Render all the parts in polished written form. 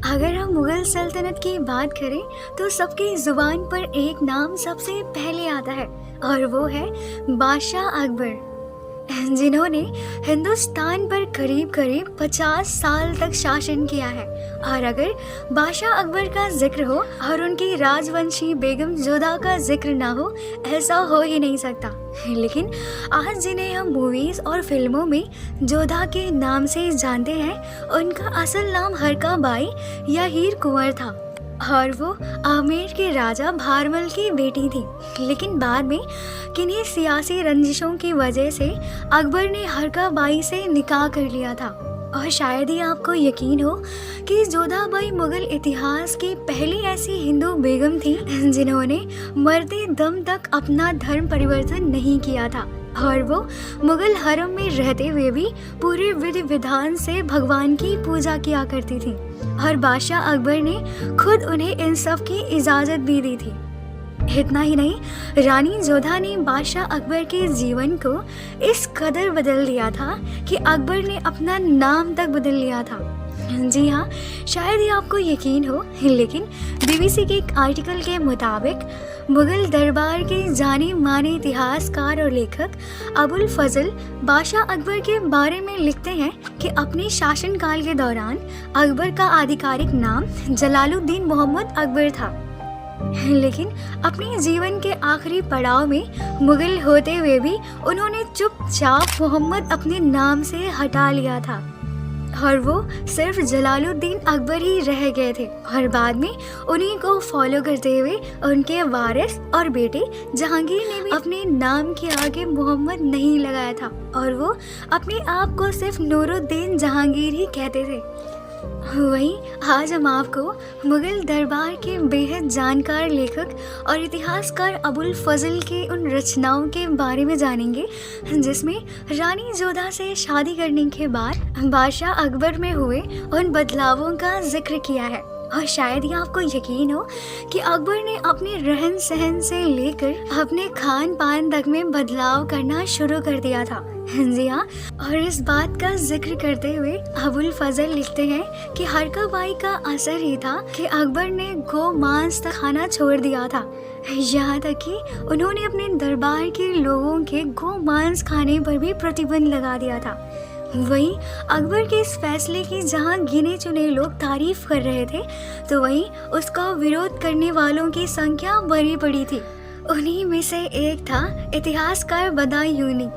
अगर हम मुगल सल्तनत की बात करें तो सबकी जुबान पर एक नाम सबसे पहले आता है और वो है बादशाह अकबर, जिन्होंने हिंदुस्तान पर करीब करीब 50 साल तक शासन किया है। और अगर बादशाह अकबर का जिक्र हो और उनकी राजवंशी बेगम जोधा का जिक्र ना हो, ऐसा हो ही नहीं सकता। लेकिन आज जिन्हें हम मूवीज और फिल्मों में जोधा के नाम से जानते हैं, उनका असल नाम हरका बाई या हीर कुंवर था और वो आमेर के राजा भारमल की बेटी थी। लेकिन बाद में किन्हीं सियासी रंजिशों की वजह से अकबर ने हरका बाई से निकाह कर लिया था। और शायद ही आपको यकीन हो कि जोधाबाई मुगल इतिहास की पहली ऐसी हिंदू बेगम थी जिन्होंने मरते दम तक अपना धर्म परिवर्तन नहीं किया था और वो मुगल हरम में रहते हुए भी पूरे विधि विधान से भगवान की पूजा किया करती थी। और बादशाह अकबर ने खुद उन्हें इन सब की इजाज़त भी दी थी। इतना ही नहीं, रानी जोधा ने बादशाह अकबर के जीवन को इस कदर बदल दिया था कि अकबर ने अपना नाम तक बदल लिया था। जी हाँ, शायद ही आपको यकीन हो, लेकिन बीबीसी के एक आर्टिकल के मुताबिक मुगल दरबार के जाने माने इतिहासकार और लेखक अबुल फजल बादशाह अकबर के बारे में लिखते हैं कि अपने शासनकाल के दौरान अकबर का आधिकारिक नाम जलालुद्दीन मोहम्मद अकबर था। लेकिन अपने जीवन के आखिरी पड़ाव में मुगल होते हुए भी उन्होंने चुपचाप मोहम्मद अपने नाम से हटा लिया था और वो सिर्फ जलालुद्दीन अकबर ही रह गए थे। और बाद में उन्हीं को फॉलो करते हुए उनके वारिस और बेटे जहांगीर ने भी अपने नाम के आगे मोहम्मद नहीं लगाया था और वो अपने आप को सिर्फ नूरुद्दीन जहांगीर ही कहते थे। वहीं आज हम आपको मुगल दरबार के बेहद जानकार लेखक और इतिहासकार अबुल फजल के उन रचनाओं के बारे में जानेंगे जिसमें रानी जोधा से शादी करने के बाद बादशाह अकबर में हुए उन बदलावों का जिक्र किया है। और शायद ही आपको यकीन हो कि अकबर ने अपने रहन सहन से लेकर अपने खान पान तक में बदलाव करना शुरू कर दिया था। जी हाँ, और इस बात का जिक्र करते हुए अबुल फजल लिखते हैं कि हरका बाई का असर ही था कि अकबर ने गो मांस तक खाना छोड़ दिया था, यहाँ तक कि उन्होंने अपने दरबार के लोगों के गो मांस खाने पर भी प्रतिबंध लगा दिया था। वहीं अकबर के इस फैसले की जहां गिने चुने लोग तारीफ कर रहे थे, तो वहीं उसका विरोध करने वालों की संख्या बढ़ी पड़ी थी। उन्हीं में से एक था इतिहासकार बदायूनी।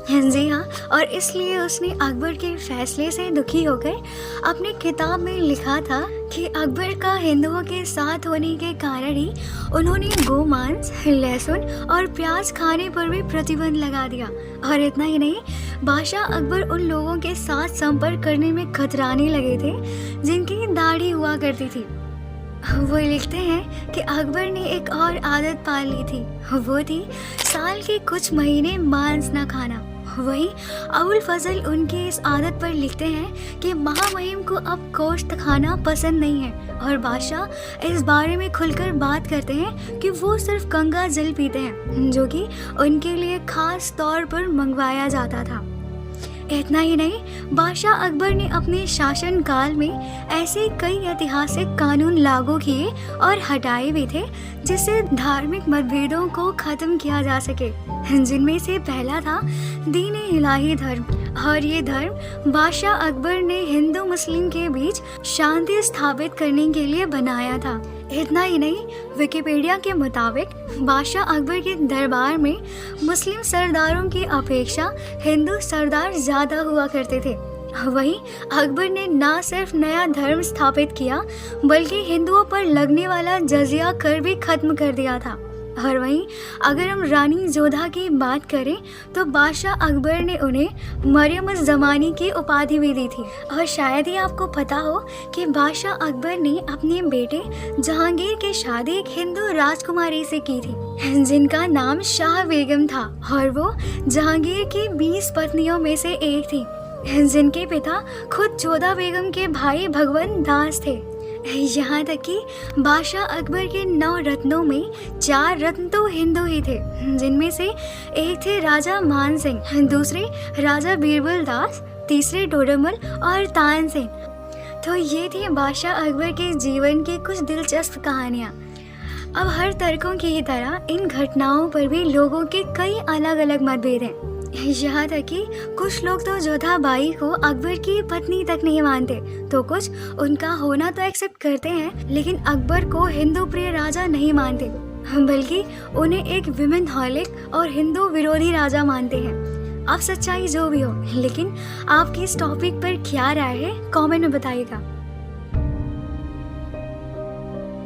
जी हाँ, और इसलिए उसने अकबर के फैसले से दुखी होकर अपने किताब में लिखा था कि अकबर का हिंदुओं के साथ होने के कारण ही उन्होंने गोमांस, लहसुन और प्याज खाने पर भी प्रतिबंध लगा दिया। और इतना ही नहीं, बादशाह अकबर उन लोगों के साथ संपर्क करने में कतराने लगे थे जिनकी दाढ़ी हुआ करती थी। वो लिखते हैं कि अकबर ने एक और आदत पाल ली थी, वो थी साल के कुछ महीने मांस न खाना। वहीं अबुल फजल उनकी इस आदत पर लिखते हैं कि महामहिम को अब गोश्त खाना पसंद नहीं है और बादशाह इस बारे में खुलकर बात करते हैं कि वो सिर्फ गंगा जल पीते हैं जो कि उनके लिए खास तौर पर मंगवाया जाता था। इतना ही नहीं, बादशाह अकबर ने अपने शासन काल में ऐसे कई ऐतिहासिक कानून लागू किए और हटाए भी थे जिससे धार्मिक मतभेदों को खत्म किया जा सके, जिनमें से पहला था दीन इलाही धर्म। और ये धर्म बादशाह अकबर ने हिंदू मुस्लिम के बीच शांति स्थापित करने के लिए बनाया था। इतना ही नहीं, विकिपीडिया के मुताबिक बादशाह अकबर के दरबार में मुस्लिम सरदारों की अपेक्षा हिंदू सरदार ज्यादा हुआ करते थे। वहीं अकबर ने न सिर्फ नया धर्म स्थापित किया बल्कि हिंदुओं पर लगने वाला जजिया कर भी खत्म कर दिया था। और वहीं अगर हम रानी जोधा की बात करें तो बादशाह अकबर ने उन्हें मरियम उज़ ज़मानी की उपाधि भी दी थी। और शायद ही आपको पता हो कि बादशाह अकबर ने अपने बेटे जहांगीर की शादी एक हिंदू राजकुमारी से की थी जिनका नाम शाह बेगम था और वो जहांगीर की 20 पत्नियों में से एक थी, जिनके पिता खुद जोधा बेगम के भाई भगवंत दास थे। यहाँ तक कि बादशाह अकबर के 9 रत्नों में 4 रत्न तो हिंदू ही थे, जिनमें से एक थे राजा मान सिंह, दूसरे राजा बीरबल दास, तीसरे टोडरमल और तानसेन। तो ये थी बादशाह अकबर के जीवन की कुछ दिलचस्प कहानियाँ। अब हर तर्कों की ही तरह इन घटनाओं पर भी लोगों के कई अलग अलग मतभेद हैं। यहाँ तक कि कुछ लोग तो जोधाबाई को अकबर की पत्नी तक नहीं मानते, तो कुछ उनका होना तो एक्सेप्ट करते हैं, लेकिन अकबर को हिंदू प्रिय राजा नहीं मानते, बल्कि उन्हें एक विमेन हॉलिक और हिंदू विरोधी राजा मानते हैं। अब सच्चाई जो भी हो, लेकिन आपकी इस टॉपिक पर क्या राय है, कमेंट में बताइएगा।